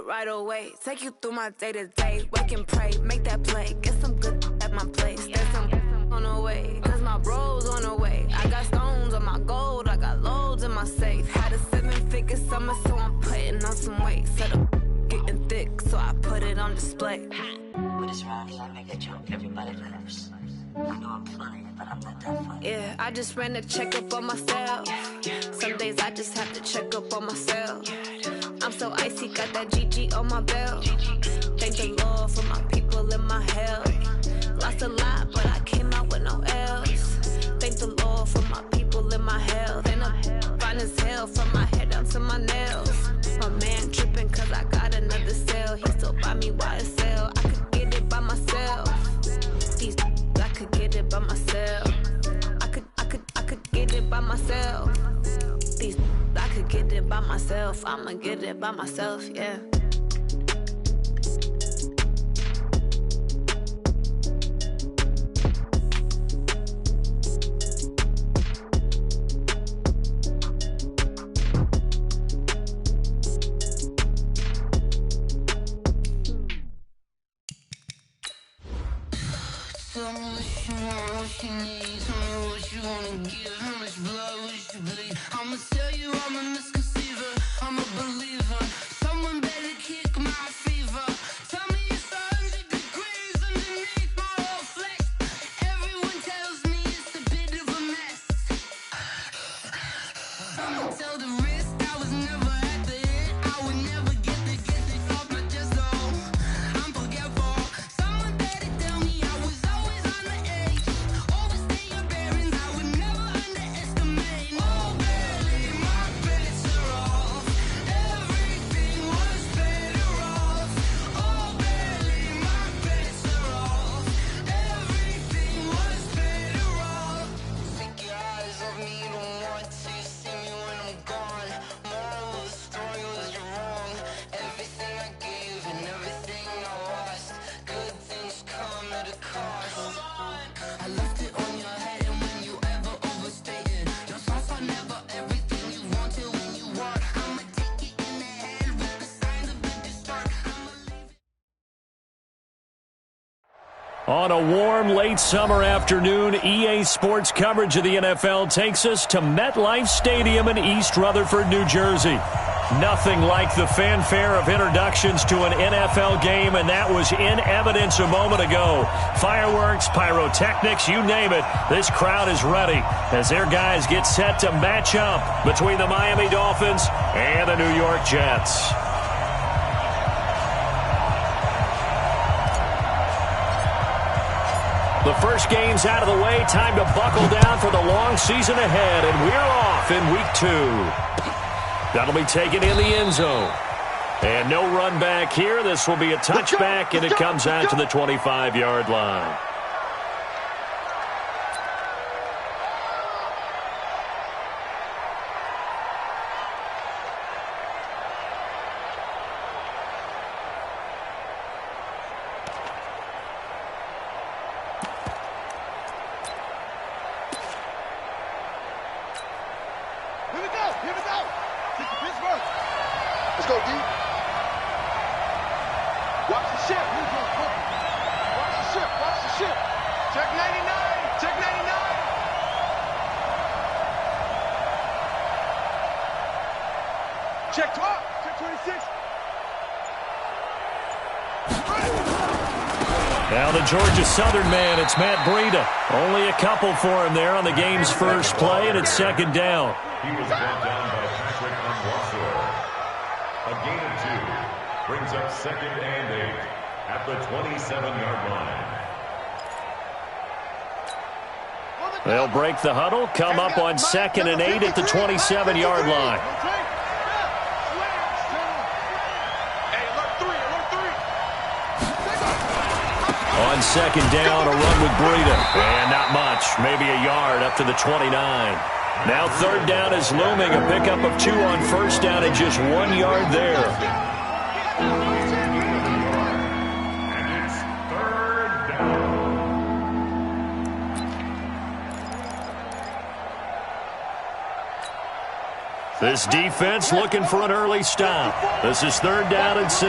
it right away. Take you through my day-to-day. Wake and pray, make that play. Get some good at my place. There's some on the way, cause my bro's on the way. I got stones on my gold, I got loads in my safe. Had a 7-figure summer, so I'm putting on some weight. Set up getting thick, so I put it on display. With this round, I make a joke, everybody laughs. I know I'm funny, but I'm not that funny. Yeah, I just ran a checkup on myself. Some days I just have to check up on myself. I'm so icy, got that GG on my belt. Thank the Lord for my people in my health. Lost a lot, but I came out with no L's. Thank the Lord for my people in my health. And I'm fine as hell from my head down to my nails. My man tripping cause I got another sale. He still buy me YSL. I could get it by myself. These I could get it by myself. I could get it by myself. These I could get it by myself. I'ma get it by myself, yeah. Tell me what you want, what you need. Tell me what you wanna give. How much blood would you bleed? I'ma tell you I'm a misconceiver. I'm a believer. Someone better kick my fever. Tell me it's 100 degrees underneath my whole flesh. Everyone tells me it's a bit of a mess. I'ma tell the risk I was never at the end. I would never get this off my chest though. I'm forgetful. Someone better tell me I was always on the edge. Overstay your bearings, I would never underestimate. Oh, barely, my bets are off. Everything was better off. Oh, barely, my bets are off. Everything was better off. Take your eyes off me, you don't want to see me when I'm gone. Moral of the story was you're wrong. Everything I gave and everything I lost. Good things come at a cost. I left it on your head, and when you ever overstated, your thoughts are never everything you wanted when you want. I'ma take it in the head with the signs of the distort. I'ma leave it. On a warm, late summer afternoon, EA Sports coverage of the NFL takes us to MetLife Stadium in East Rutherford, New Jersey. Nothing like the fanfare of introductions to an NFL game, and that was in evidence a moment ago. Fireworks, pyrotechnics, you name it. This crowd is ready as their guys get set to match up between the Miami Dolphins and the New York Jets. The first game's out of the way. Time to buckle down for the long season ahead, and we're off in week 2. That'll be taken in the end zone. And no run back here. This will be a touchback, and it comes out to the 25-yard line. Here we go. Take the Pittsburgh. Let's go, D. Watch the ship. Watch the ship. Check 99. Check 99. Check 12. Check 26. Now the Georgia Southern man, it's Matt Breida. Only a couple for him there on the game's first play, and it's second down. He was brought down by Patrick Onwuasor. A gain of 2 brings up 2nd and 8 at the 27-yard line. They'll break the huddle, come up on 2nd and 8 at the 27-yard line. On 2nd down, a run with Breida. And not much, maybe a yard up to the 29. Now 3rd down is looming, a pickup of 2 on 1st down and just 1 yard there. And it's 3rd down. This defense looking for an early stop. This is 3rd down and 6.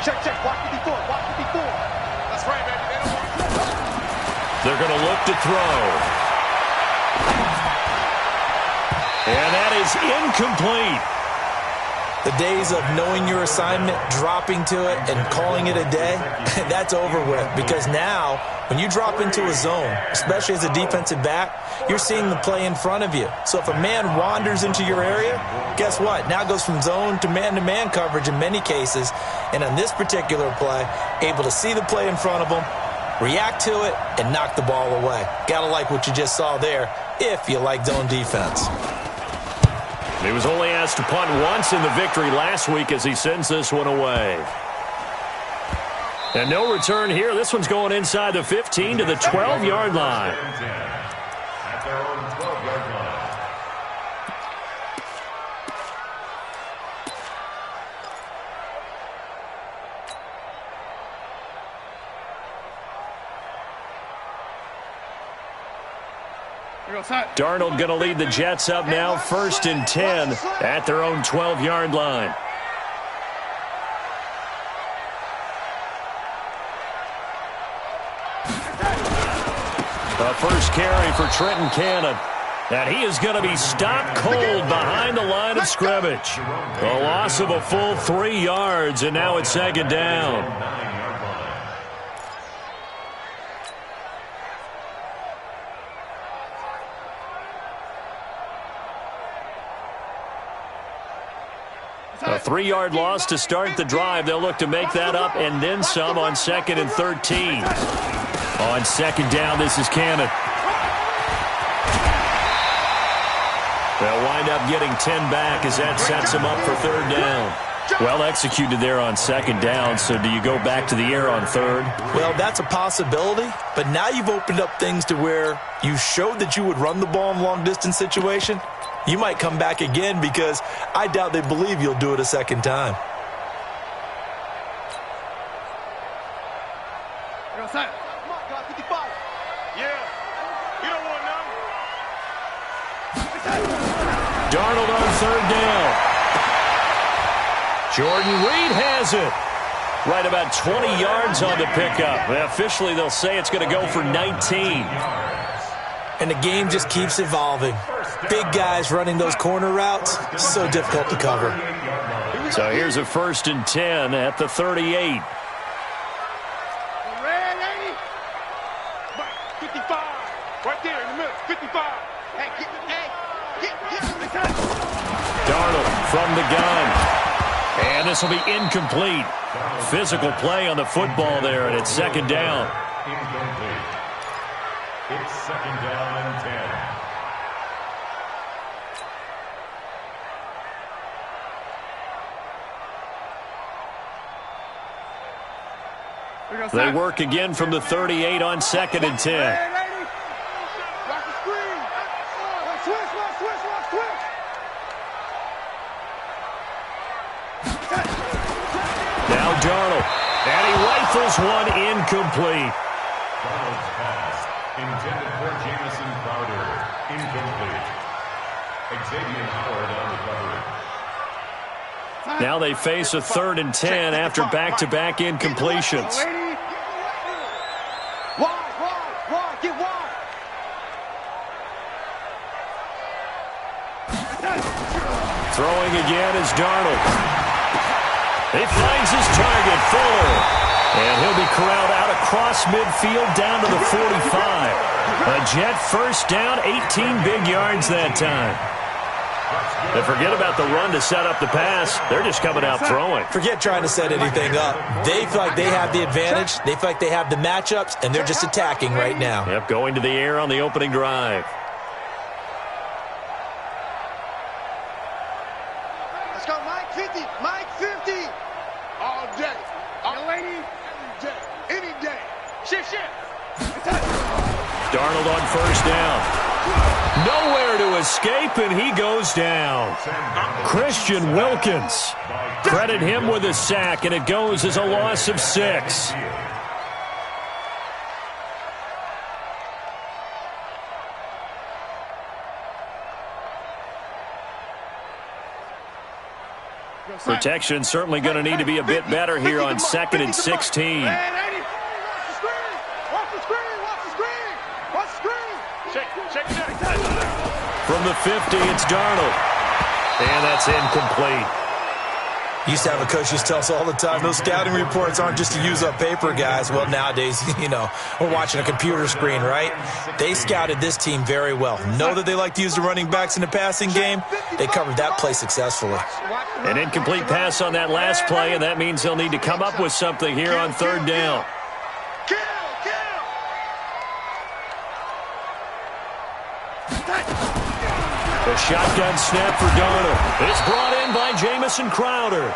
Check, watch 54, watch 54. That's right, baby. They don't want They're going to look to throw. And that is incomplete. The days of knowing your assignment, dropping to it, and calling it a day, that's over with. Because now, when you drop into a zone, especially as a defensive back, you're seeing the play in front of you. So if a man wanders into your area, guess what? Now it goes from zone to man coverage in many cases. And on this particular play, able to see the play in front of him, react to it, and knock the ball away. Gotta like what you just saw there, if you like zone defense. He was only asked to punt once in the victory last week as he sends this one away. And no return here. This one's going inside the 15 to the 12-yard line. At their own 12-yard line. Darnold going to lead the Jets up now, 1st and 10 at their own 12-yard line. A first carry for Trenton Cannon. And he is going to be stopped cold behind the line of scrimmage. A loss of a full 3 yards, and now it's 2nd down. A 3-yard loss to start the drive. They'll look to make that up and then some on 2nd and 13. On 2nd down, this is Cannon. They'll wind up getting 10 back as that sets them up for 3rd down. Well executed there on 2nd down, so do you go back to the air on 3rd? Well, that's a possibility, but now you've opened up things to where you showed that you would run the ball in long-distance situation. You might come back again because I doubt they believe you'll do it a 2nd time. Darnold on 3rd down. Jordan Reed has it. Right about 20 yards on the pickup. Officially, they'll say it's going to go for 19. And the game just keeps evolving. Big guys running those corner routes, so difficult to cover. So here's a 1st and 10 at the 38. 55. Right there in the middle. 55. Hey, get. Darnold from the gun. And this will be incomplete. Physical play on the football there, and it's 2nd down. Incomplete. It's 2nd down and 10. They work again from the 38 on 2nd and 10. Now Darnold, and he rifles one incomplete. Darnold's pass intended for Jamison Crowder. Incomplete. Xavier Howard on the coverage. Now they face a 3rd and 10 after back-to-back incompletions. Wide, get wide. Throwing again is Darnold. He finds his target, Fuller. And he'll be corralled out across midfield down to the 45. A Jet 1st down, 18 big yards that time. And forget about the run to set up the pass. They're just coming out throwing. Forget trying to set anything up. They feel like they have the advantage. They feel like they have the matchups, and they're just attacking right now. Yep, going to the air on the opening drive. Let's go, Mike 50. Mike 50. All day. All lady, every day. Any day. Shift. Darnold on 1st down. Nowhere to escape, and he goes down. Christian Wilkins. Credit him with a sack, and it goes as a loss of 6. Protection certainly going to need to be a bit better here on 2nd and 16. Watch the screen. Watch the screen. Check. From the 50, it's Darnold. And that's incomplete. Used to have a coach used to tell us all the time, those scouting reports aren't just to use up paper, guys. Well, nowadays, we're watching a computer screen, right? They scouted this team very well. Know that they like to use the running backs in the passing game. They covered that play successfully. An incomplete pass on that last play, and that means they'll need to come up with something here on 3rd down. A shotgun snap for Darnold. It's brought in by Jamison Crowder.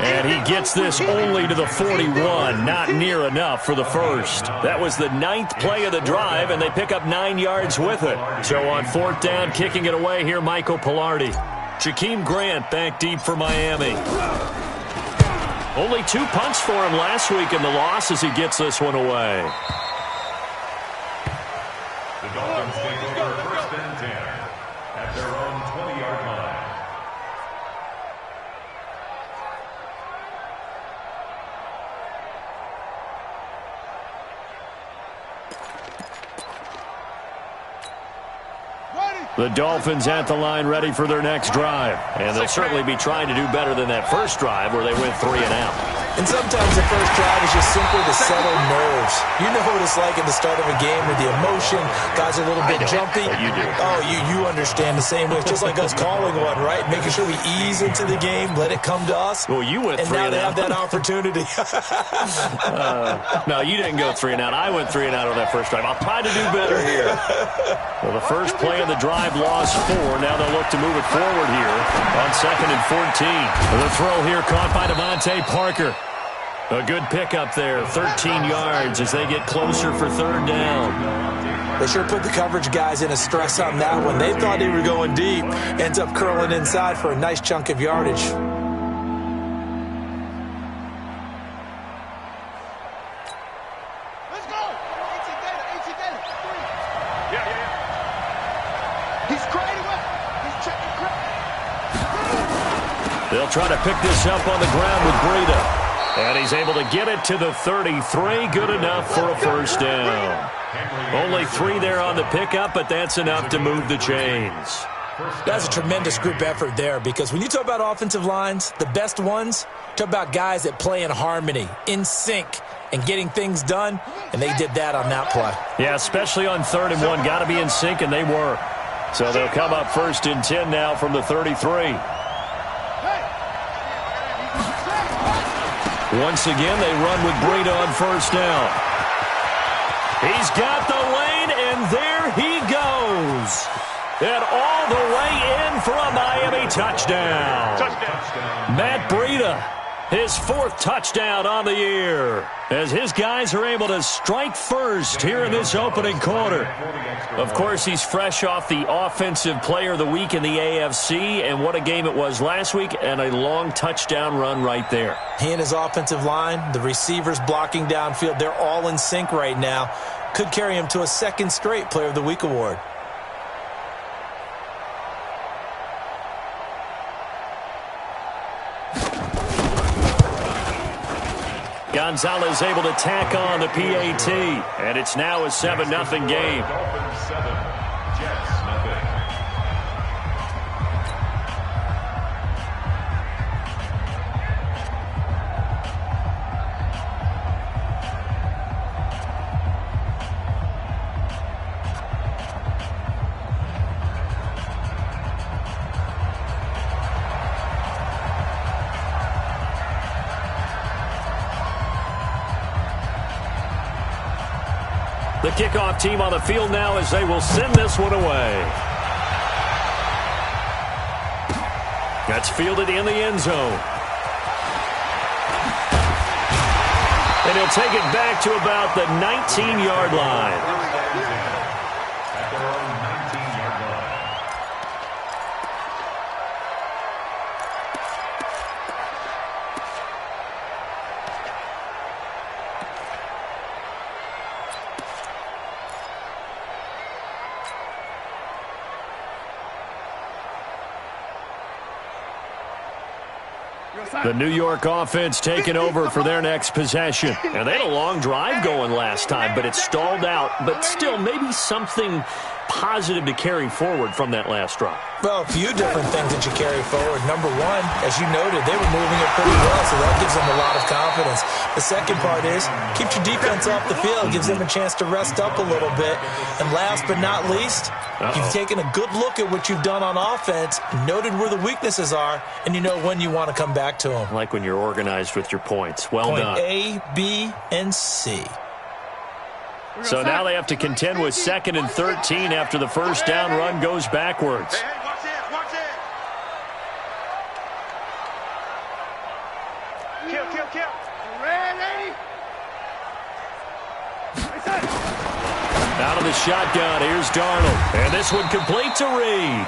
And he gets this only to the 41, not near enough for the first. That was the 9th play of the drive, and they pick up 9 yards with it. So on 4th down, kicking it away here, Michael Pilardi. Jakeem Grant back deep for Miami. Only 2 punts for him last week in the loss as he gets this one away. The Dolphins take over 1st and 10 at their own 20-yard line. The Dolphins at the line ready for their next drive. And they'll certainly be trying to do better than that first drive where they went 3 and out. And sometimes the first drive is just simply to settle nerves. You know what it's like at the start of a game with the emotion. Guys are a little bit jumpy. You do. Oh, you understand the same way. It's just like us calling one, right? Making sure we ease into the game, let it come to us. Well, you went 3 and out. And now they have that opportunity. No, you didn't go 3 and out. I went 3 and out on that first drive. I'll try to do better here. Well, the first play of the drive lost 4. Now they'll look to move it forward here on 2nd and 14. The throw here caught by Devontae Parker. A good pickup there, 13 yards as they get closer for 3rd down. They sure put the coverage guys in a stress on that one. They thought they were going deep. Ends up curling inside for a nice chunk of yardage. Let's go. Yeah. He's creating up. He's checking crack. They'll try to pick this up on the ground with Breida. And he's able to get it to the 33. Good enough for a first down. Only 3 there on the pickup, but that's enough to move the chains. That's a tremendous group effort there because when you talk about offensive lines, the best ones, talk about guys that play in harmony, in sync, and getting things done, and they did that on that play. Yeah, especially on 3rd and 1. Got to be in sync, and they were. So they'll come up 1st and 10 now from the 33. Once again, they run with Breida on 1st down. He's got the lane, and there he goes. And all the way in for a Miami touchdown. Matt Breida, his 4th touchdown on the year, as his guys are able to strike first here in this opening quarter. Of course, he's fresh off the Offensive Player of the Week in the AFC, and what a game it was last week, and a long touchdown run right there. He and his offensive line, the receivers blocking downfield, they're all in sync right now. Could carry him to a 2nd straight Player of the Week award. Gonzalez able to tack on the PAT, and it's now a 7-0 game. Dolphins 7, Jets nothing. The kickoff team on the field now as they will send this one away. That's fielded in the end zone. And he'll take it back to about the 19-yard line. At their own 19-yard line. The New York offense taking over for their next possession. And they had a long drive going last time, but it stalled out. But still, maybe something positive to carry forward from that last drive. Well, a few different things that you carry forward. Number one, as you noted, they were moving it pretty well, so that gives them a lot of confidence. The second part is, keeps your defense off the field, gives them a chance to rest up a little bit. And last but not least, you've taken a good look at what you've done on offense, noted where the weaknesses are, and you know when you want to come back to them. Like when you're organized with your points. Well done. Point A, B, and C. So now they have to contend with 2nd and 13 after the first down run goes backwards. Hey, watch this, watch this. Kill. Ready? Out of the shotgun, here's Darnold. And this one complete to Reed.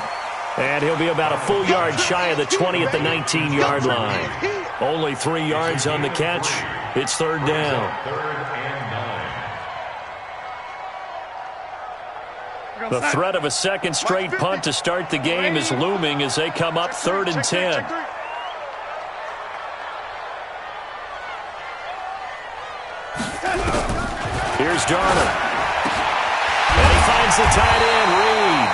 And he'll be about a full yard shy of the 20 at the 19-yard line. Only 3 yards on the catch. It's 3rd down. The threat of a second straight punt to start the game is looming as they come up 3rd and 10. Here's Darnold. And he finds the tight end, Reed.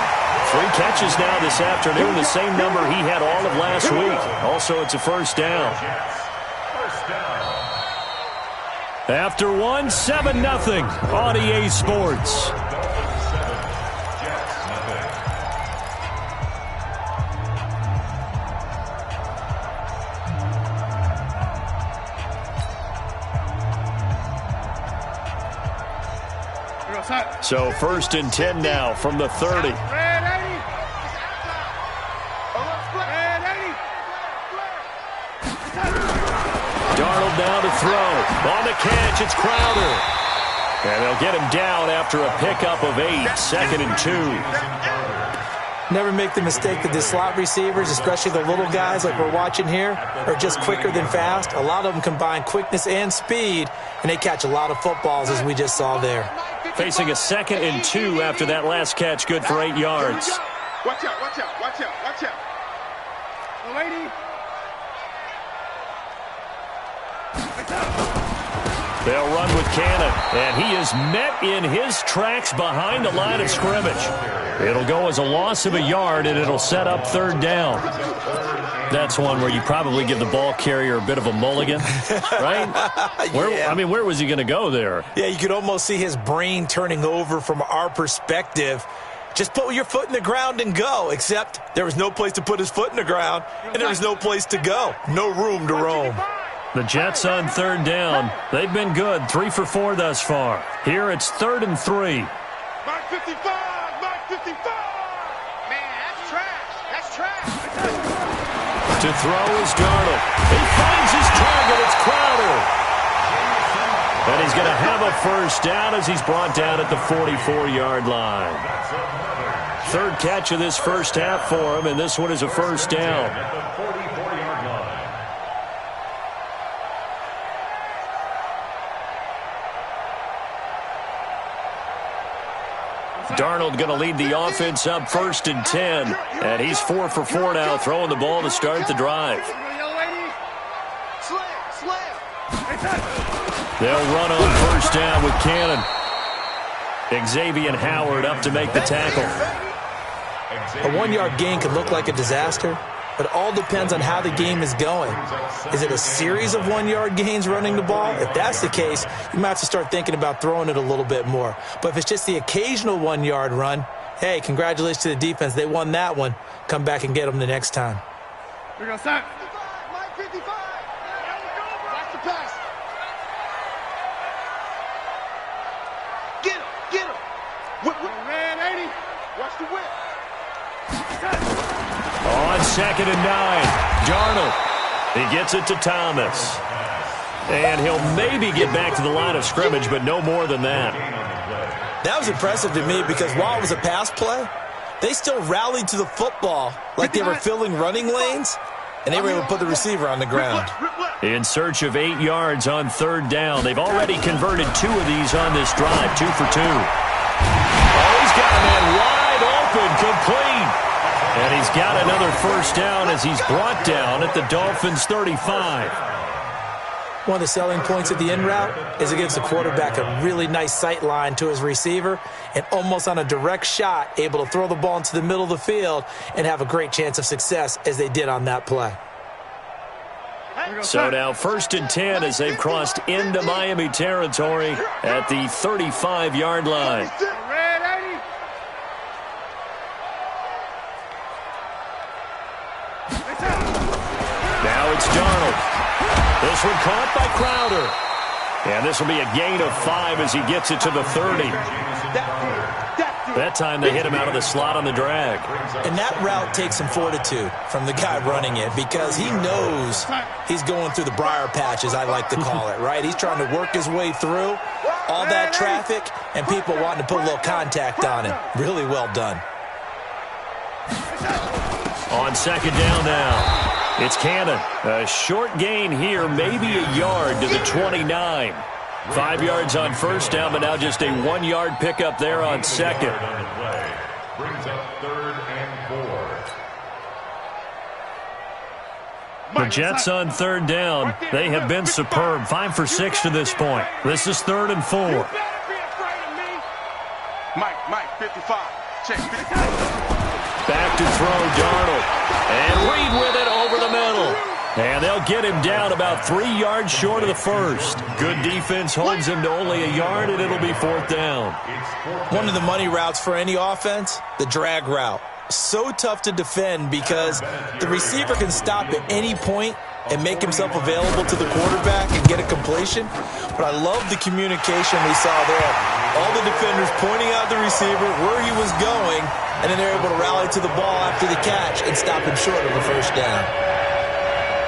3 catches now this afternoon, the same number he had all of last week. Also, it's a first down. After 1, 7-0 on EA Sports. So 1st and 10 now from the 30. Darnold down to throw. On the catch, it's Crowder. And they'll get him down after a pickup of 8. 2nd and 2. Never make the mistake that the slot receivers, especially the little guys like we're watching here, are just quicker than fast. A lot of them combine quickness and speed, and they catch a lot of footballs, as we just saw there. Facing a 2nd and 2 after that last catch, good for 8 yards. Watch out. The lady. They'll run with Cannon, and he is met in his tracks behind the line of scrimmage. It'll go as a loss of a yard, and it'll set up 3rd down. That's one where you probably give the ball carrier a bit of a mulligan, right? Where was he going to go there? Yeah, you could almost see his brain turning over from our perspective. Just put your foot in the ground and go, except there was no place to put his foot in the ground, and there was no place to go. No room to roam. The Jets on 3rd down. They've been good, 3 for 4 thus far. Here it's 3rd and 3. Mark 55. Man, that's trash. To throw is Darnold. He finds his target. It's Crowder. And he's going to have a first down as he's brought down at the 44-yard line. 3rd catch of this first half for him, and this one is a first down. Darnold going to lead the offense up 1st and 10. And he's 4 for 4 now, throwing the ball to start the drive. They'll run on 1st down with Cannon. Xavier Howard up to make the tackle. A 1-yard gain could look like a disaster, but it all depends on how the game is going. Is it a series of 1-yard gains running the ball? If that's the case, you might have to start thinking about throwing it a little bit more. But if it's just the occasional 1-yard run, hey, congratulations to the defense. They won that one. Come back and get them the next time. We're going to start. Mike 55. Watch the pass. Get him. Whip. Man, 80. Watch the whip. On 2nd and 9, Darnold. He gets it to Thomas. And he'll maybe get back to the line of scrimmage, but no more than that. That was impressive to me because while it was a pass play, they still rallied to the football like they were filling running lanes, and they were able to put the receiver on the ground. In search of 8 yards on 3rd down. They've already converted 2 of these on this drive, 2 for 2. Oh, he's got a man wide open, complete. And he's got another first down as he's brought down at the Dolphins' 35. One of the selling points of the in route is it gives the quarterback a really nice sight line to his receiver and almost on a direct shot able to throw the ball into the middle of the field and have a great chance of success as they did on that play. So now 1st and 10 as they've crossed into Miami territory at the 35-yard line. Now it's Darnold. This one caught by Crowder. And this will be a gain of 5 as he gets it to the 30. That time they hit him out of the slot on the drag. And that route takes some fortitude from the guy running it because he knows he's going through the briar patch, as I like to call it, right? He's trying to work his way through all that traffic and people wanting to put a little contact on him. Really well done. On 2nd down now. It's Cannon. A short gain here, maybe a yard to the 29. 5 yards on 1st down, but now just a 1-yard pickup there on 2nd. Brings up 3rd and 4. The Jets on 3rd down. They have been superb. 5 for 6 to this point. This is 3rd and 4. Mike, 55. Check 55. Back to throw, Darnold. And Reed with it over the middle. And they'll get him down about 3 yards short of the first. Good defense holds him to only a yard, and it'll be 4th down. One of the money routes for any offense, the drag route. So tough to defend because the receiver can stop at any point and make himself available to the quarterback and get a completion. But I love the communication we saw there. All the defenders pointing out the receiver, where he was going, and then they're able to rally to the ball after the catch and stop him short of a first down.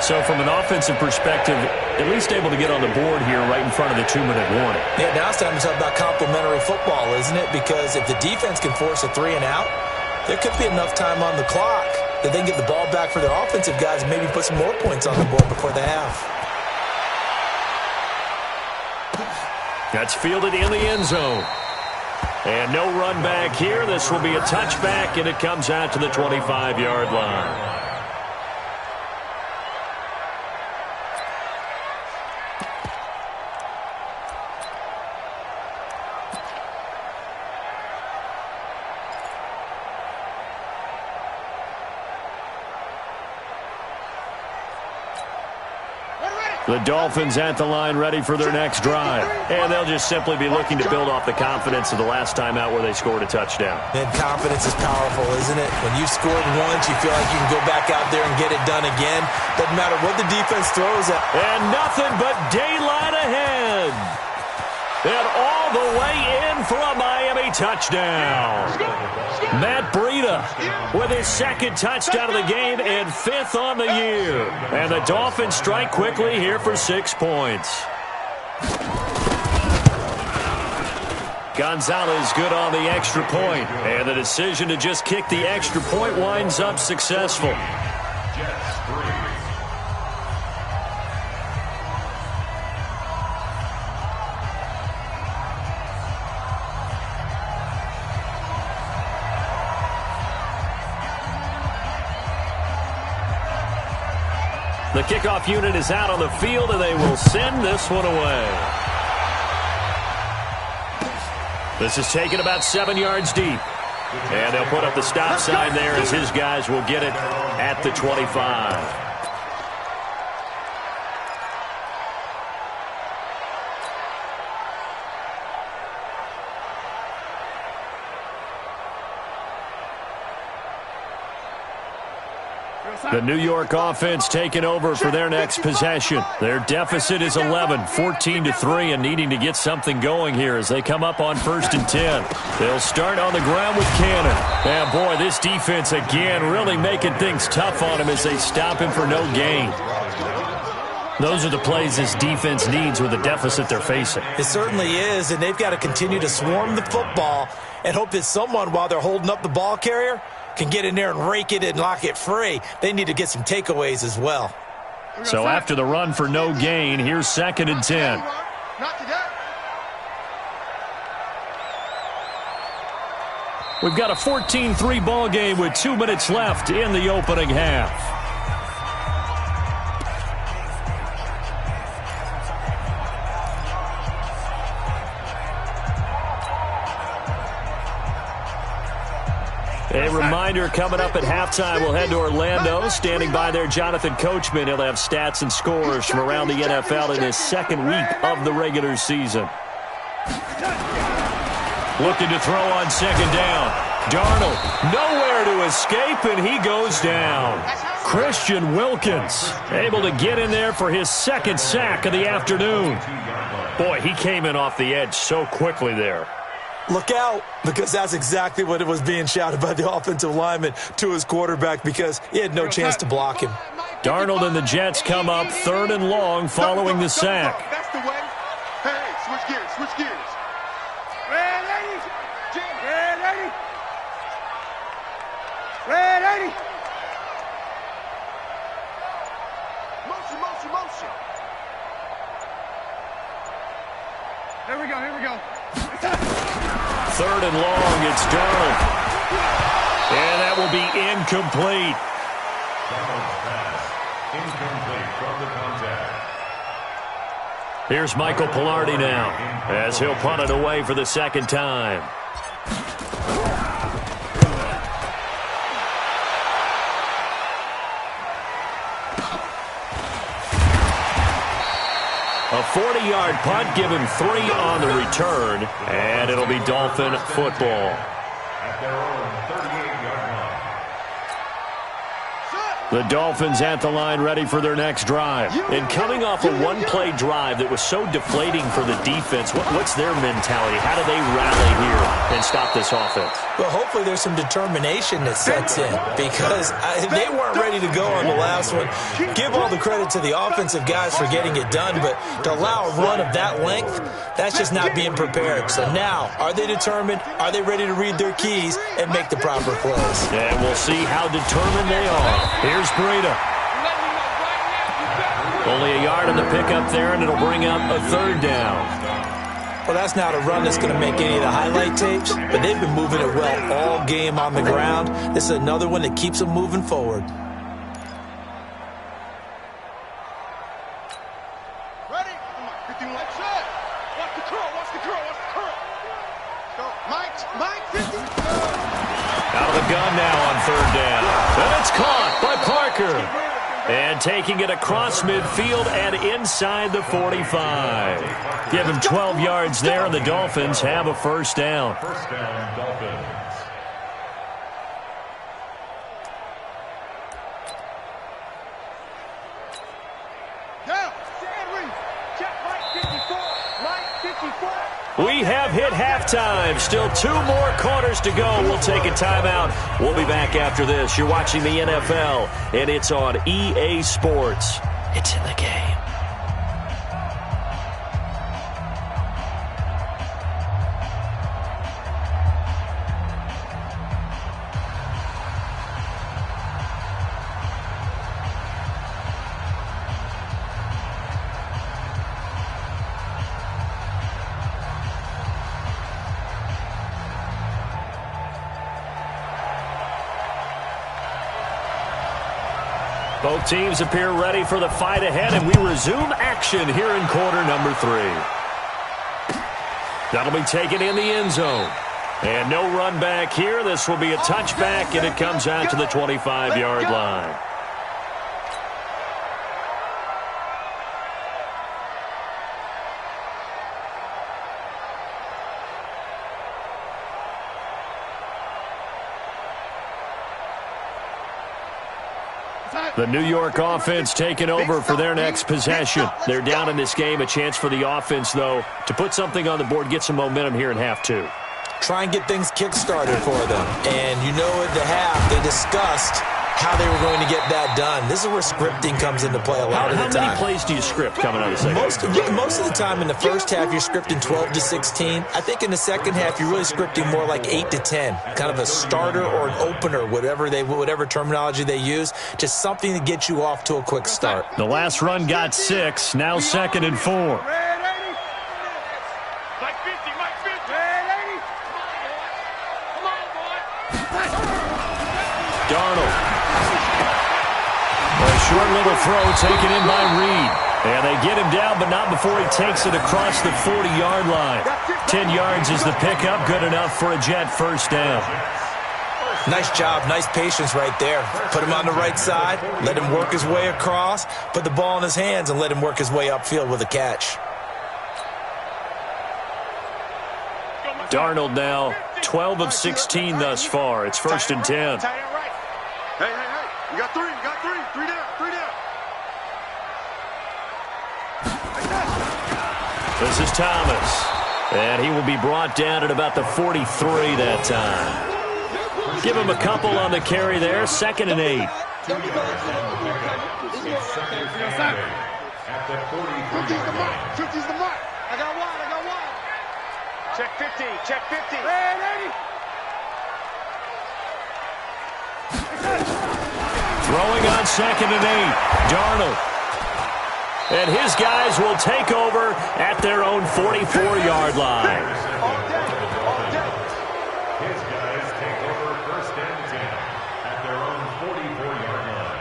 So from an offensive perspective, at least able to get on the board here right in front of the 2-minute warning. Yeah, now it's time to talk about complementary football, isn't it? Because if the defense can force a 3 and out, there could be enough time on the clock that they can get the ball back for their offensive guys and maybe put some more points on the board before the half. That's fielded in the end zone. And no run back here. This will be a touchback, and it comes out to the 25-yard line. The Dolphins at the line ready for their next drive. And they'll just simply be looking to build off the confidence of the last time out where they scored a touchdown. And confidence is powerful, isn't it? When you've scored once, you feel like you can go back out there and get it done again. Doesn't matter what the defense throws at. And nothing but daylight ahead. And all the way in for a Miami touchdown. Matt Breida with his 2nd touchdown of the game and 5th on the year. And the Dolphins strike quickly here for 6 points. Gonzalez good on the extra point. And the decision to just kick the extra point winds up successful. The kickoff unit is out on the field, and they will send this one away. This is taken about 7 yards deep. And they'll put up the stop sign there as his guys will get it at the 25. The New York offense taking over for their next possession. Their deficit is 11, 14-3, and needing to get something going here as they come up on 1st and 10. They'll start on the ground with Cannon. And boy, this defense again really making things tough on him as they stop him for no gain. Those are the plays this defense needs with the deficit they're facing. It certainly is, and they've got to continue to swarm the football and hope that someone, while they're holding up the ball carrier, can get in there and rake it and lock it free. They need to get some takeaways as well. So after the run for no gain, here's 2nd and 10. We've got a 14-3 ball game with 2 minutes left in the opening half. A reminder, coming up at halftime, we'll head to Orlando. Standing by there, Jonathan Coachman. He'll have stats and scores from around the NFL in his second week of the regular season. Looking to throw on second down. Darnold, nowhere to escape, and he goes down. Christian Wilkins, able to get in there for his second sack of the afternoon. Boy, he came in off the edge so quickly there. Look out, because that's exactly what it was being shouted by the offensive lineman to his quarterback, because he had no chance to block him. Darnold and the Jets come up 3rd and long following the sack. That's the way. Hey, switch gears, switch gears. Red 80. Red 80. Red 80. Motion, motion, motion. Here we go, here we go. 3rd and long, it's Darnold. And that will be incomplete. Darnold's pass, incomplete from the contact. Here's Michael Pilardi now, as he'll punt it away for the second time. A 40-yard punt, give him 3 on the return, and it'll be Dolphin football. At their own 38-yard line. The Dolphins at the line, ready for their next drive. And coming off a one-play drive that was so deflating for the defense, what's their mentality? How do they rally here and stop this offense? Well, hopefully there's some determination that sets in, because they weren't ready to go on the last one. Give all the credit to the offensive guys for getting it done, but to allow a run of that length, that's just not being prepared. So now, are they determined? Are they ready to read their keys and make the proper plays? And we'll see how determined they are. Here's Breida. Only a yard on the pickup there, and it'll bring up a 3rd down. Well, that's not a run that's going to make any of the highlight tapes, but they've been moving it well all game on the ground. This is another one that keeps them moving forward. Ready? Come on, 51. Watch the curl, watch the curl, watch the curl. Go, Mike, 50. Out of the gun now on 3rd down. And it's caught by Parker. And taking it across midfield and inside the 45. Give him 12 yards there, and the Dolphins have a 1st down. 1st down, Dolphins. Down. Check Mike 54. Mike 54. We have hit halftime. Still 2 more quarters to go. We'll take a timeout. We'll be back after this. You're watching the NFL, and it's on EA Sports. It's in the game. Both teams appear ready for the fight ahead, and we resume action here in quarter number 3. That'll be taken in the end zone. And no run back here. This will be a touchback, and it comes out to the 25-yard line. The New York offense taking over for their next possession. They're down in this game. A chance for the offense, though, to put something on the board, get some momentum here in half 2. Try and get things kick-started for them. And you know at the half, they discussed how they were going to get that done. This is where scripting comes into play a lot of the time. How many plays do you script coming out of the second? Most of the time in the first half, you're scripting 12 to 16. I think in the second half, you're really scripting more like 8 to 10. Kind of a starter or an opener, whatever terminology they use. Just something to get you off to a quick start. The last run got 6. Now 2nd and 4. Darnold. A short little throw taken in by Reed. And they get him down, but not before he takes it across the 40-yard line. 10 yards is the pickup, good enough for a Jet first down. Nice job, nice patience right there. Put him on the right side, let him work his way across, put the ball in his hands, and let him work his way upfield with a catch. Darnold now 12 of 16 thus far. It's 1st and 10. Hey. You got three. Three down. This is Thomas. And he will be brought down at about the 43 that time. Give him a couple on the carry there. 2nd and 8. At the 43-yard line. 50's the mark. I got one. Check 50. Hey, 80. Throwing on 2nd and 8. Darnold. And his guys will take over at their own 44-yard line. His guys take over 1st and 10 at their own 44-yard line.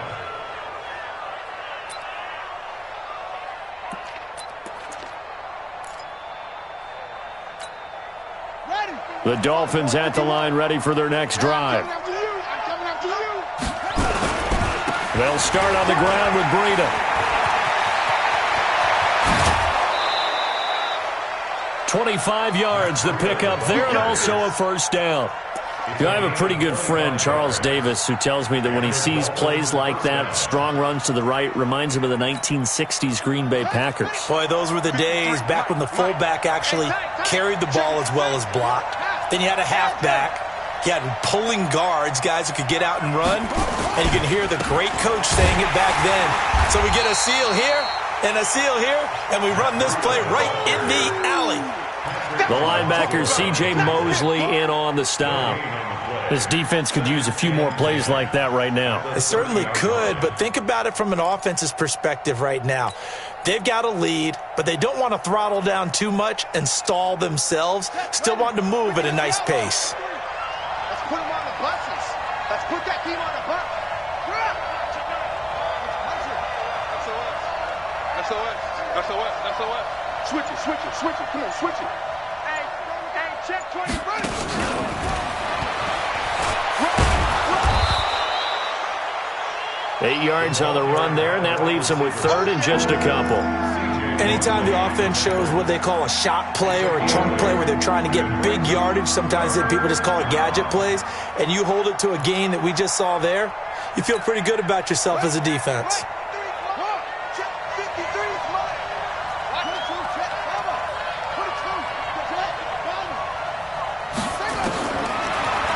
The Dolphins at the line ready for their next drive. I'm coming after you. They'll start on the ground with Breida. 25 yards the pickup there, and also a first down. I have a pretty good friend, Charles Davis, who tells me that when he sees plays like that, strong runs to the right, reminds him of the 1960s Green Bay Packers. Boy, those were the days back when the fullback actually carried the ball as well as blocked. Then you had a halfback. You had pulling guards, guys who could get out and run. And you can hear the great coach saying it back then. So we get a seal here and a seal here, and we run this play right in the alley. The linebacker, C.J. Mosley, in on the stop. This defense could use a few more plays like that right now. It certainly could, but think about it from an offense's perspective right now. They've got a lead, but they don't want to throttle down too much and stall themselves. Still want to move at a nice pace. Let's put them on the buses. Let's put that team on the bus. SOS. Switch it. Come on, switch it. Hey, check 20, run it. 8 yards on the run there, and that leaves them with 3rd and just a couple. Anytime the offense shows what they call a shot play or a chunk play where they're trying to get big yardage, sometimes people just call it gadget plays, and you hold it to a gain that we just saw there, you feel pretty good about yourself as a defense.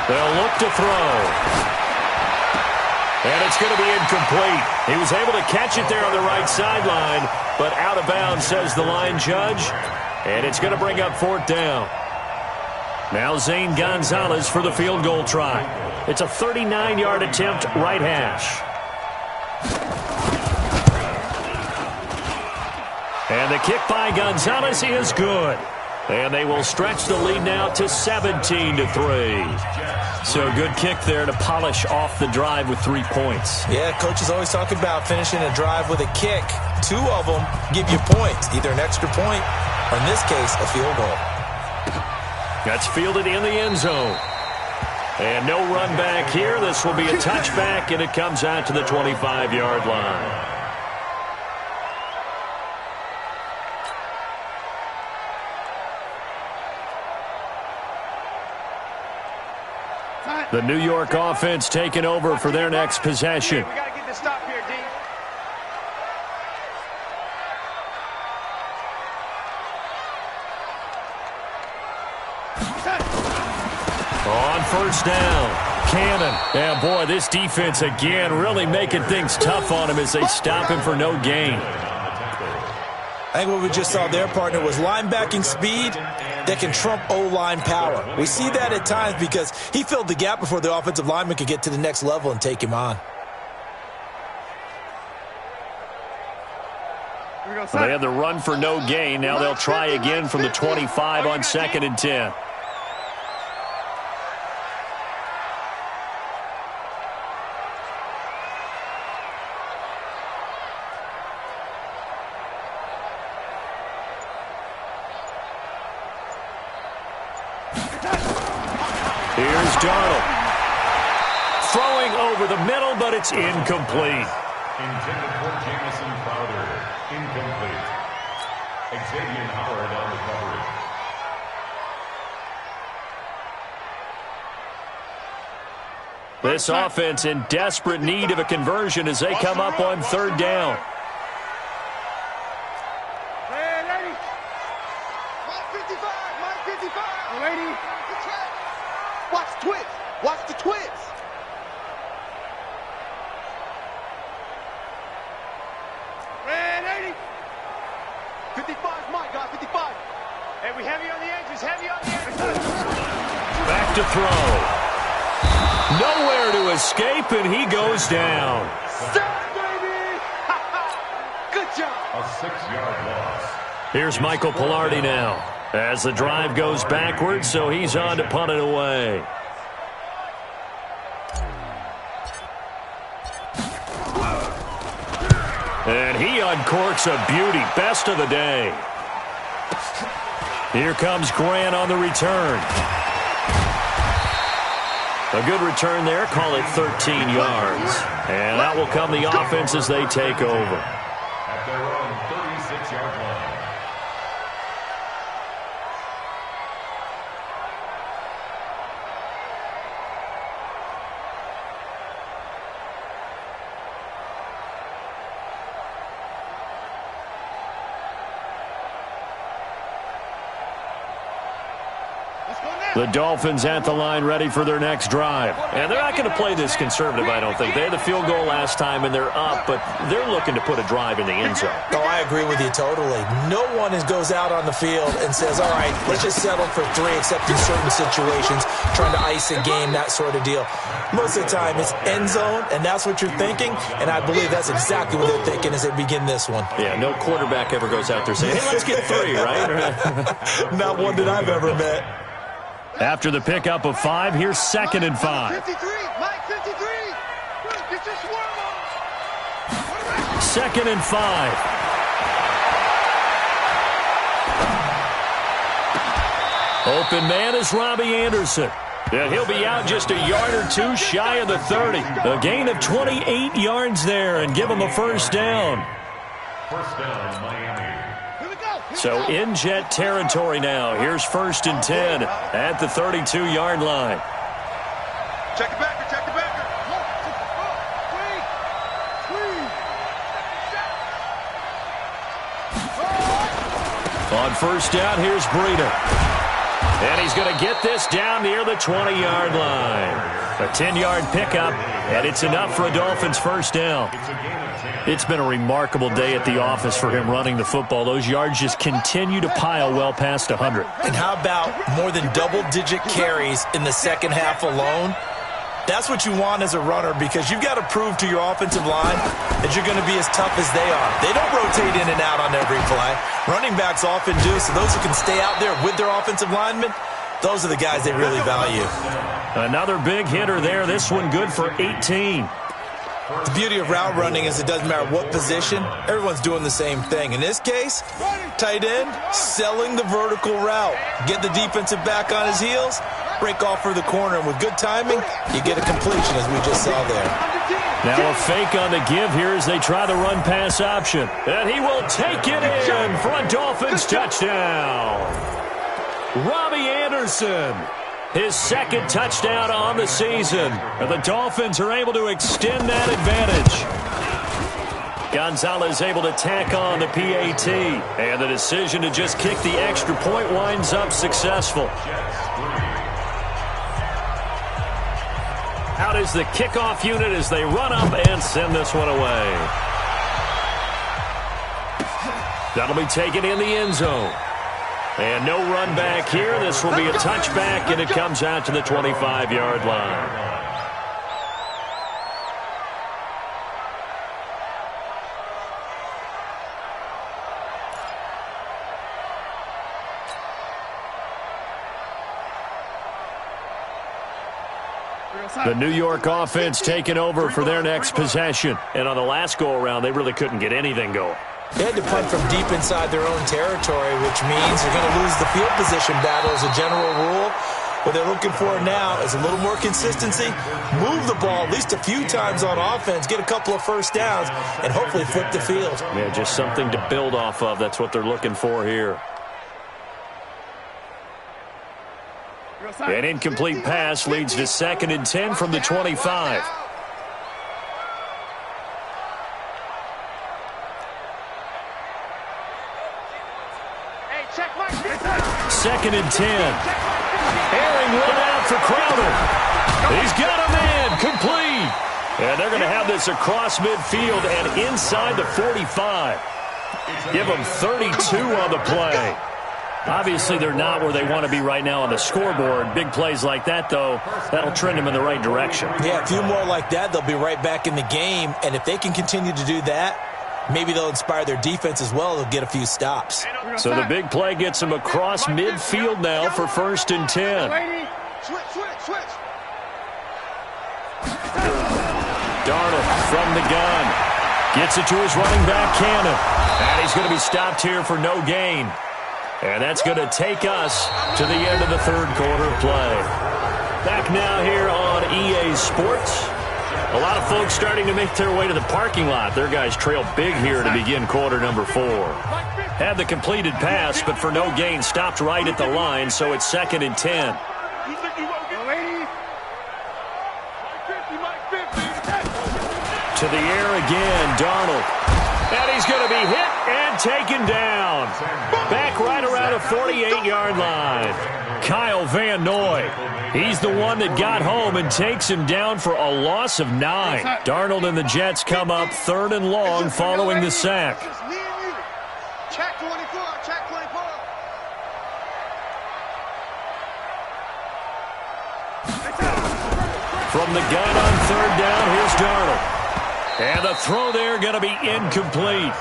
They'll look to throw. And it's going to be incomplete. He was able to catch it there on the right sideline, but out of bounds, says the line judge. And it's going to bring up 4th down. Now Zane Gonzalez for the field goal try. It's a 39-yard attempt, right hash. And the kick by Gonzalez is good. And they will stretch the lead now to 17-3. So good kick there to polish off the drive with 3 points. Yeah, coach is always talking about finishing a drive with a kick. 2 of them give you points, either an extra point or, in this case, a field goal. That's fielded in the end zone. And no run back here. This will be a touchback, and it comes out to the 25-yard line. The New York offense taking over for their next possession. We got to get this stop here, D. On 1st down, Cannon. Yeah, boy, this defense again really making things tough on him as they stop him for no gain. I think what we just saw there, partner, was linebacking speed that can trump O-line power. We see that at times because he filled the gap before the offensive lineman could get to the next level and take him on. They had the run for no gain. Now they'll try again from the 25 on 2nd and 10. Here's Darnold. Throwing over the middle, but it's incomplete. Intended for Jamison Crowder. Incomplete. Xavier Howard on the coverage. This offense in desperate need of a conversion as they come up on third down. Watch the twins. Watch the twins. Red 80. 55's Mike, guys. 55. Hey, we heavy on the edges. Heavy on the edges. Back to throw. Nowhere to escape, and he goes down. Sack, baby. Good job. A 6-yard loss. Here's Michael Pilardi now as the drive goes backwards, so he's on to punt it away. And he uncorks a beauty. Best of the day. Here comes Grant on the return. A good return there. Call it 13 yards. And that will come the offense as they take over. At their own 36-yard line. The Dolphins at the line ready for their next drive. And they're not going to play this conservative, I don't think. They had the field goal last time, and they're up, but they're looking to put a drive in the end zone. Oh, I agree with you totally. No one goes out on the field and says, all right, let's just settle for 3, except in certain situations, trying to ice a game, that sort of deal. Most of the time, it's end zone, and that's what you're thinking, and I believe that's exactly what they're thinking as they begin this one. Yeah, no quarterback ever goes out there saying, hey, let's get 3, right? Not one that I've ever met. After the pickup of 5, here's 2nd and 5. 53. Mike, 53. Get your swarm on. 2nd and 5. Open man is Robbie Anderson. And he'll be out just a yard or 2 shy of the 30. A gain of 28 yards there and give him a first down. First down, Miami. So in Jet territory now. Here's 1st and 10 at the 32-yard line. Check the backer. Check the backer. On first down, here's Breida. And he's going to get this down near the 20-yard line. A 10-yard pickup, and it's enough for a Dolphins first down. It's been a remarkable day at the office for him running the football. Those yards just continue to pile well past 100. And how about more than double-digit carries in the second half alone? That's what you want as a runner, because you've got to prove to your offensive line that you're going to be as tough as they are. They don't rotate in and out on every play. Running backs often do, so those who can stay out there with their offensive linemen, those are the guys they really value. Another big hitter there. This one good for 18. The beauty of route running is it doesn't matter what position. Everyone's doing the same thing. In this case, tight end, selling the vertical route. Get the defensive back on his heels, break off for the corner, and with good timing, you get a completion, as we just saw there. Now a fake on the give here as they try the run-pass option. And he will take it in for a Dolphins touchdown. Robbie Anderson, his 2nd touchdown on the season. And the Dolphins are able to extend that advantage. Gonzalez able to tack on the PAT. And the decision to just kick the extra point winds up successful. Out is the kickoff unit as they run up and send this one away. That'll be taken in the end zone. And no run back here. This will be a touchback, and it comes out to the 25-yard line. The New York offense taking over for their next possession. And on the last go-around, they really couldn't get anything going. They had to punt from deep inside their own territory, which means you're going to lose the field position battle as a general rule. What they're looking for now is a little more consistency, move the ball at least a few times on offense, get a couple of first downs, and hopefully flip the field. Yeah, just something to build off of. That's what they're looking for here. An incomplete pass leads to 2nd and 10 from the 25. Second and 10. Airing one out for Crowder. He's got a man complete. And they're going to have this across midfield and inside the 45. Give them 32 on the play. Obviously, they're not where they want to be right now on the scoreboard. Big plays like that, though, that'll trend them in the right direction. Yeah, a few more like that, they'll be right back in the game. And if they can continue to do that, maybe they'll inspire their defense as well. They'll get a few stops. So the big play gets them across midfield now for 1st and 10. Switch. Darnold from the gun. Gets it to his running back, Cannon. And he's going to be stopped here for no gain. And that's going to take us to the end of the 3rd quarter play. Back now here on EA Sports. A lot of folks starting to make their way to the parking lot. Their guys trail big here to begin quarter number 4. Had the completed pass, but for no gain, stopped right at the line, so it's 2nd and 10. To the air again, Darnold. And he's going to be hit and taken down. Back right around the 48-yard line. Kyle Van Noy. He's the one that got home and takes him down for a loss of 9. Darnold and the Jets come up 3rd and long following the sack. Check 24. From the gun on 3rd down, here's Darnold. And the throw there going to be incomplete.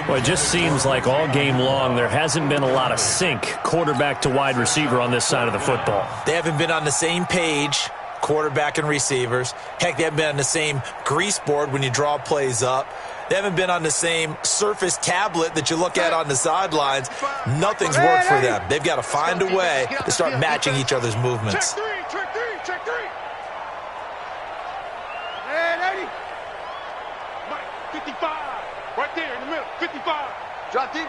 Well, it just seems like all game long there hasn't been a lot of sync quarterback to wide receiver on this side of the football. They haven't been on the same page, quarterback and receivers. Heck, they haven't been on the same grease board when you draw plays up. They haven't been on the same Surface tablet that you look at on the sidelines. Nothing's worked for them. They've got to find a way to start matching each other's movements. Check three. And 80. 55. Right there in the middle. 55. Drop deep.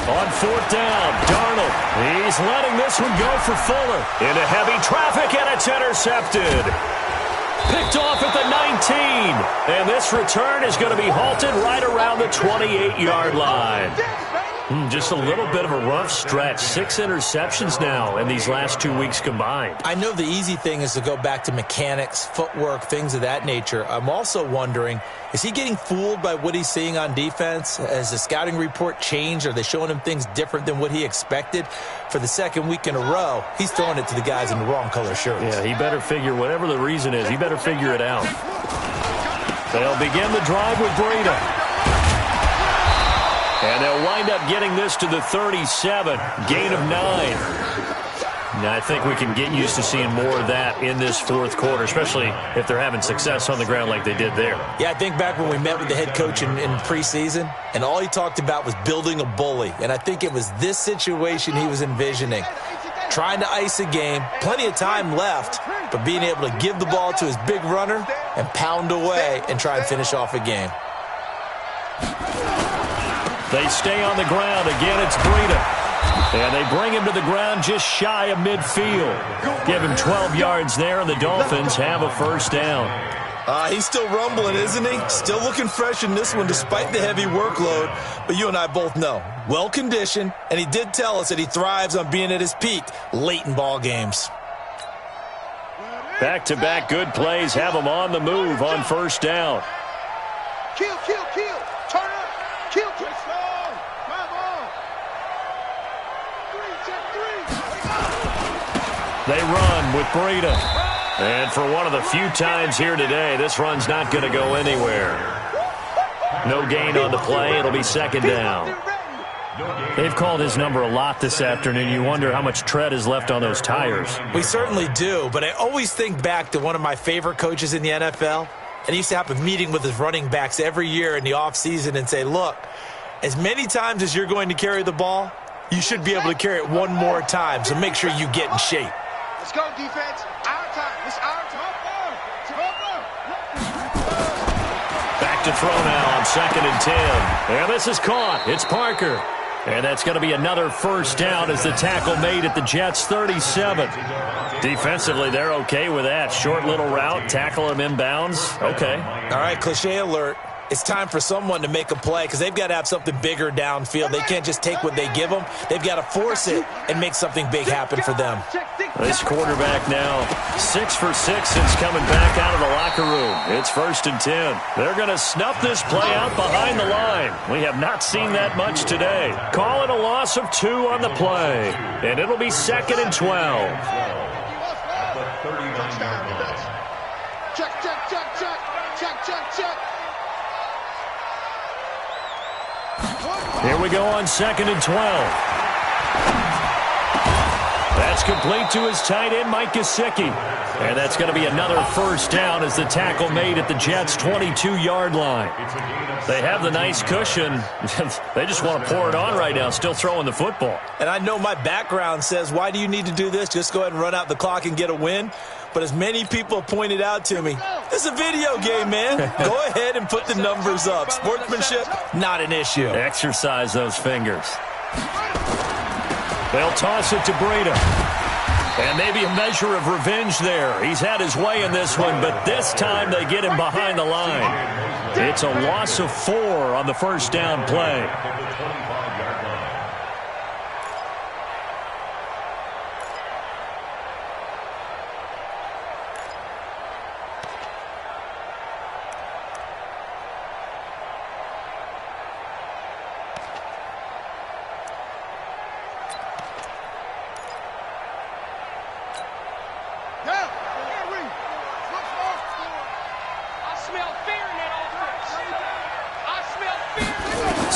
On 4th down, Darnold. He's letting this one go for Fuller. Into heavy traffic, and it's intercepted. Picked off at the 19. And this return is going to be halted right around the 28-yard line. Just a little bit of a rough stretch. 6 interceptions now in these last 2 weeks combined. I know the easy thing is to go back to mechanics, footwork, things of that nature. I'm also wondering, is he getting fooled by what he's seeing on defense? Has the scouting report changed? Are they showing him things different than what he expected? For the 2nd week in a row, he's throwing it to the guys in the wrong color shirts. Yeah, he better figure, whatever the reason is, he better figure it out. They'll begin the drive with Breida. And they'll wind up getting this to the 37. Gain of 9. Now, I think we can get used to seeing more of that in this 4th quarter, especially if they're having success on the ground like they did there. Yeah, I think back when we met with the head coach in preseason, and all he talked about was building a bully. And I think it was this situation he was envisioning. Trying to ice a game, plenty of time left, but being able to give the ball to his big runner and pound away and try and finish off a game. They stay on the ground. Again, it's Breida. And they bring him to the ground just shy of midfield. Give him 12 yards there, and the Dolphins have a 1st down. He's still rumbling, isn't he? Still looking fresh in this one despite the heavy workload. But you and I both know, well-conditioned, and he did tell us that he thrives on being at his peak late in ball games. Back-to-back good plays have him on the move on 1st down. Kill. Turn up. Kill. They run with Breida. And for one of the few times here today, this run's not going to go anywhere. No gain on the play. It'll be 2nd down. They've called his number a lot this afternoon. You wonder how much tread is left on those tires. We certainly do, but I always think back to one of my favorite coaches in the NFL. And he used to have a meeting with his running backs every year in the offseason and say, look, as many times as you're going to carry the ball, you should be able to carry it one more time, so make sure you get in shape. Let's go, defense. Our time. It's our time. Back to throw now on 2nd and 10. And this is caught. It's Parker. And that's going to be another first down as the tackle made at the Jets' 37. Defensively, they're okay with that. Short little route, tackle him inbounds. Okay. All right, cliche alert. It's time for someone to make a play because they've got to have something bigger downfield. They can't just take what they give them. They've got to force it and make something big happen for them. This quarterback now 6 for 6 since coming back out of the locker room. It's 1st and 10. They're going to snuff this play out behind the line. We have not seen that much today. Call it a loss of 2 on the play. And it'll be 2nd and 12. Check, check, check, check. Check, check, check. Here we go on 2nd and 12. That's complete to his tight end, Mike Gesicki. And that's going to be another first down as the tackle made at the Jets' 22-yard line. They have the nice cushion. They just want to pour it on right now, still throwing the football. And I know my background says, why do you need to do this? Just go ahead and run out the clock and get a win. But as many people pointed out to me, this is a video game, man. Go ahead and put the numbers up. Sportsmanship, not an issue. Exercise those fingers. They'll toss it to Breida. And maybe a measure of revenge there. He's had his way in this one, but this time they get him behind the line. It's a loss of 4 on the first down play.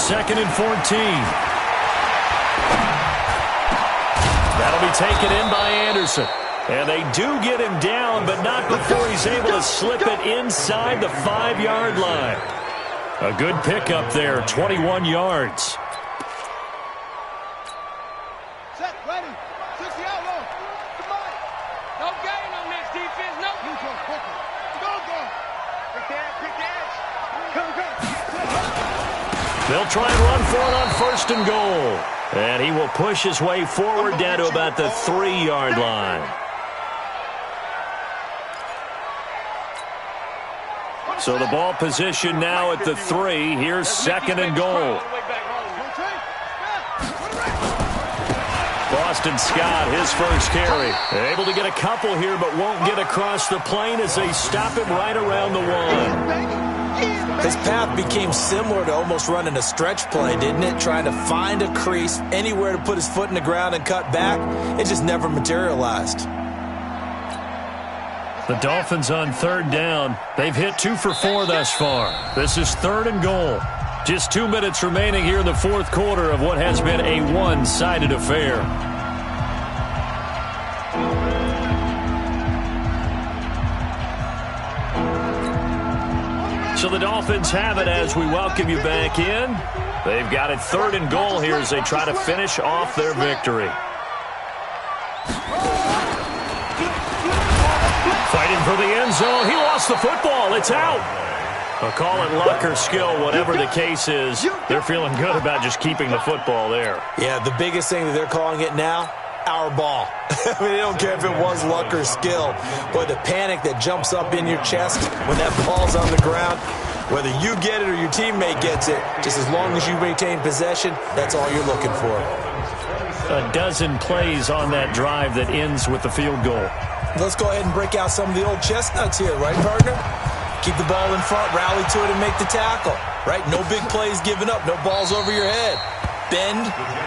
Second and 14. That'll be taken in by Anderson. And they do get him down, but not before he's able to slip it inside the 5-yard line. A good pickup there, 21 yards. Set, ready. 60 out low. Come on. No gain on this defense. No. Go, go. Pick the edge. Come. They'll try and run for it on 1st and goal. And he will push his way forward down to about the 3-yard line. So the ball position now at the 3. Here's 2nd and goal. Boston Scott, his first carry. Able to get a couple here, but won't get across the plane as they stop him right around the 1. His path became similar to almost running a stretch play, didn't it? Trying to find a crease, anywhere to put his foot in the ground and cut back. It just never materialized. The Dolphins on 3rd down. They've hit 2 for 4 thus far. This is 3rd and goal. Just 2 minutes remaining here in the 4th quarter of what has been a one-sided affair. So the Dolphins have it as we welcome you back in. They've got it 3rd and goal here as they try to finish off their victory. Fighting for the end zone. He lost the football. It's out. I'll call it luck or skill, whatever the case is. They're feeling good about just keeping the football there. Yeah, the biggest thing that they're calling it now, our ball. I mean, they don't care if it was luck or skill. Boy, the panic that jumps up in your chest when that ball's on the ground, whether you get it or your teammate gets it, just as long as you maintain possession, that's all you're looking for. A dozen plays on that drive that ends with the field goal. Let's go ahead and break out some of the old chestnuts here, right, partner? Keep the ball in front, rally to it, and make the tackle, right? No big plays given up, no balls over your head. Bend,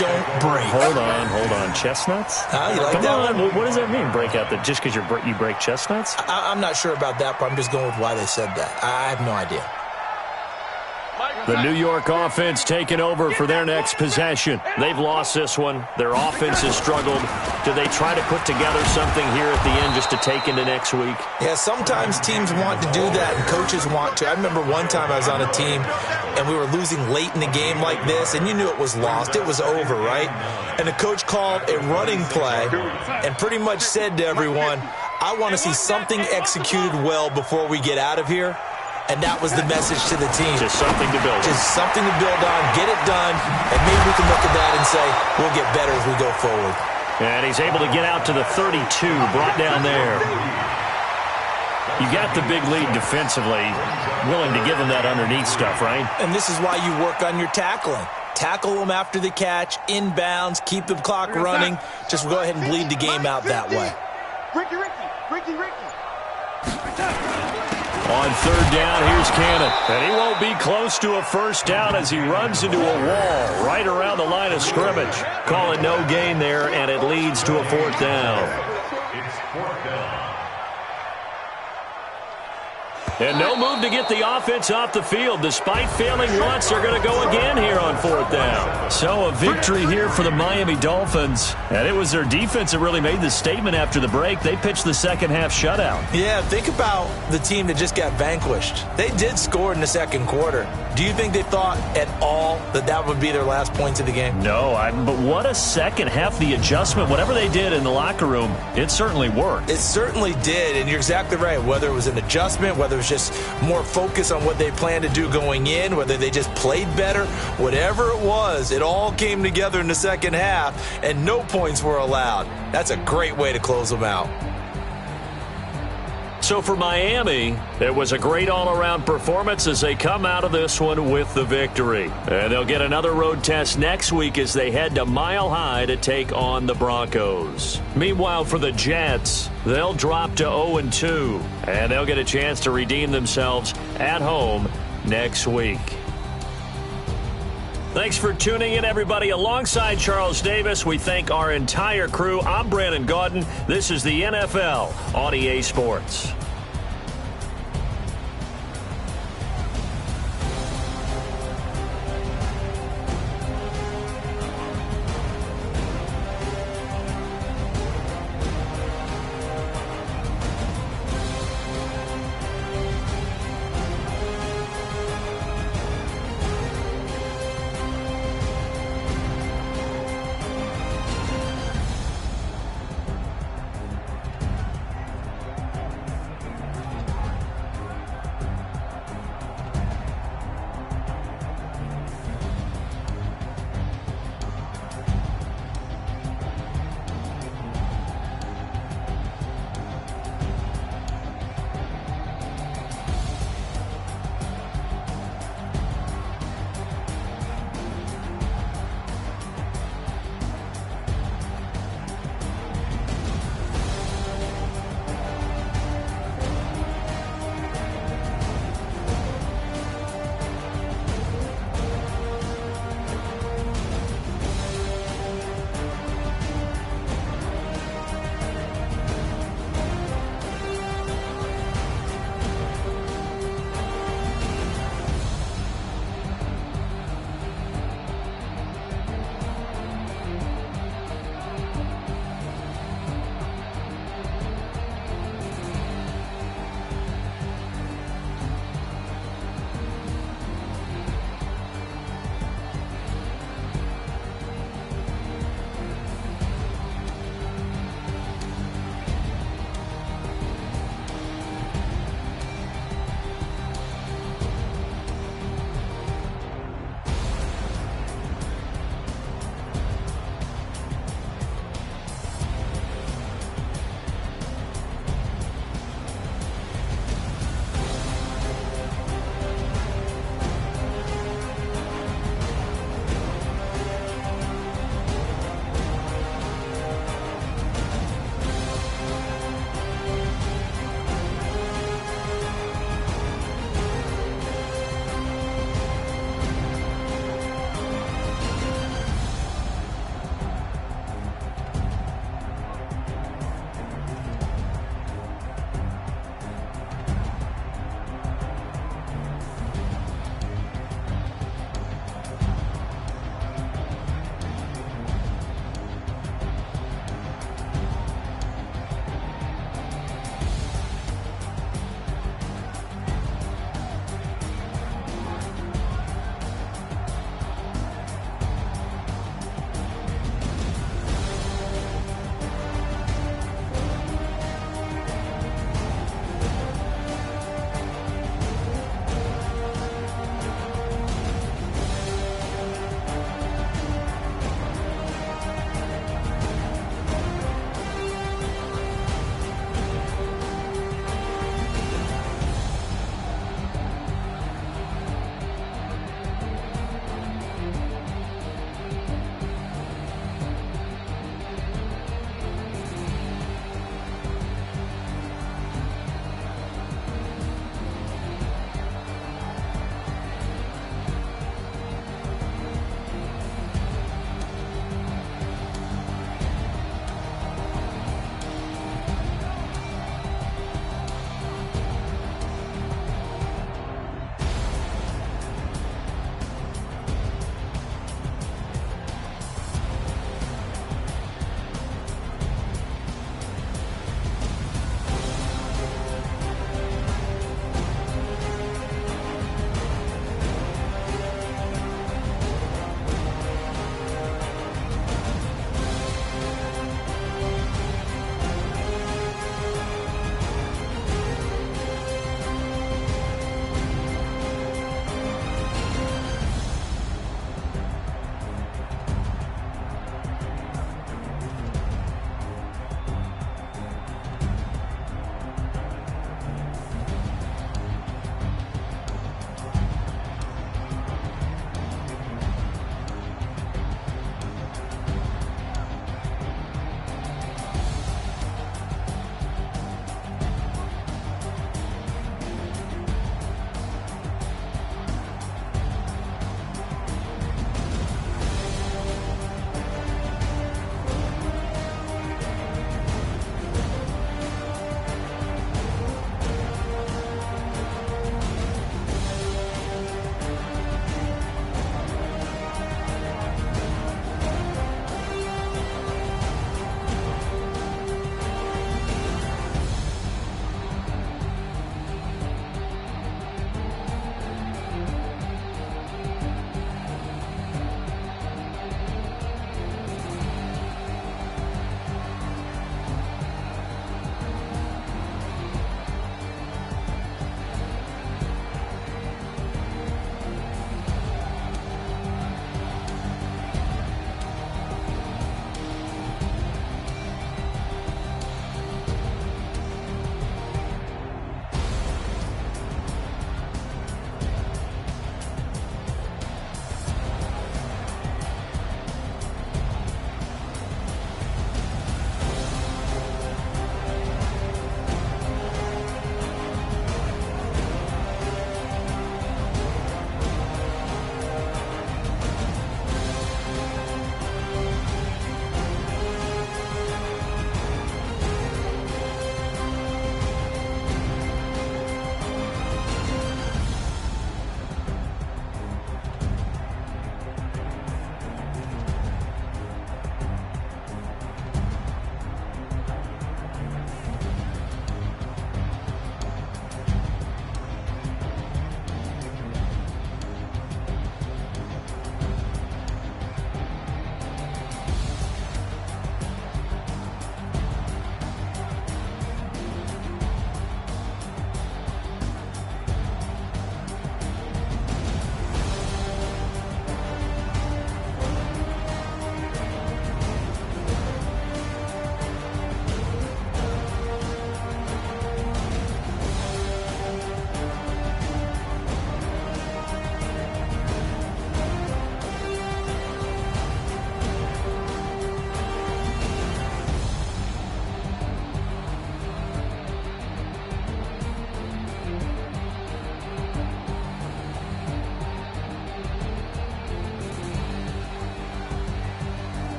don't break. Hold on. Chestnuts? You like Come that on. one? What does that mean, break out? That just because you break chestnuts? I'm not sure about that, but I'm just going with why they said that. I have no idea. Mike, The New York offense taking over for their next possession. They've lost this one. Their offense has struggled. Do they try to put together something here at the end just to take into next week? Yeah, sometimes teams want to do that and coaches want to. I remember one time I was on a team and we were losing late in the game like this, and you knew it was lost. It was over, right? And the coach called a running play and pretty much said to everyone, I want to see something executed well before we get out of here. And that was the message to the team. Just something to build on. Just something to build on, get it done, and maybe we can look at that and say we'll get better as we go forward. And he's able to get out to the 32, brought down there. You got the big lead defensively, willing to give them that underneath stuff, right? And this is why you work on your tackling. Tackle them after the catch, inbounds, keep the clock running. Just go ahead and bleed the game out that way. Ricky. On third down, here's Cannon. And he won't be close to a first down as he runs into a wall right around the line of scrimmage. Call it no gain there, and it leads to a fourth down. It's fourth down. And no move to get the offense off the field. Despite failing once, they're going to go again here on fourth down. So a victory here for the Miami Dolphins. And it was their defense that really made the statement after the break. They pitched the second half shutout. Yeah, think about the team that just got vanquished. They did score in the second quarter. Do you think they thought at all that that would be their last points of the game? No, but what a second half. The adjustment, whatever they did in the locker room, it certainly worked. It certainly did, and you're exactly right. Whether it was an adjustment, whether it was just more focus on what they planned to do going in, whether they just played better, whatever it was, it all came together in the second half, and no points were allowed. That's a great way to close them out. So for Miami, it was a great all-around performance as they come out of this one with the victory. And they'll get another road test next week as they head to Mile High to take on the Broncos. Meanwhile, for the Jets, they'll drop to 0-2, and they'll get a chance to redeem themselves at home next week. Thanks for tuning in, everybody. Alongside Charles Davis, we thank our entire crew. I'm Brandon Gaudin. This is the NFL on EA Sports.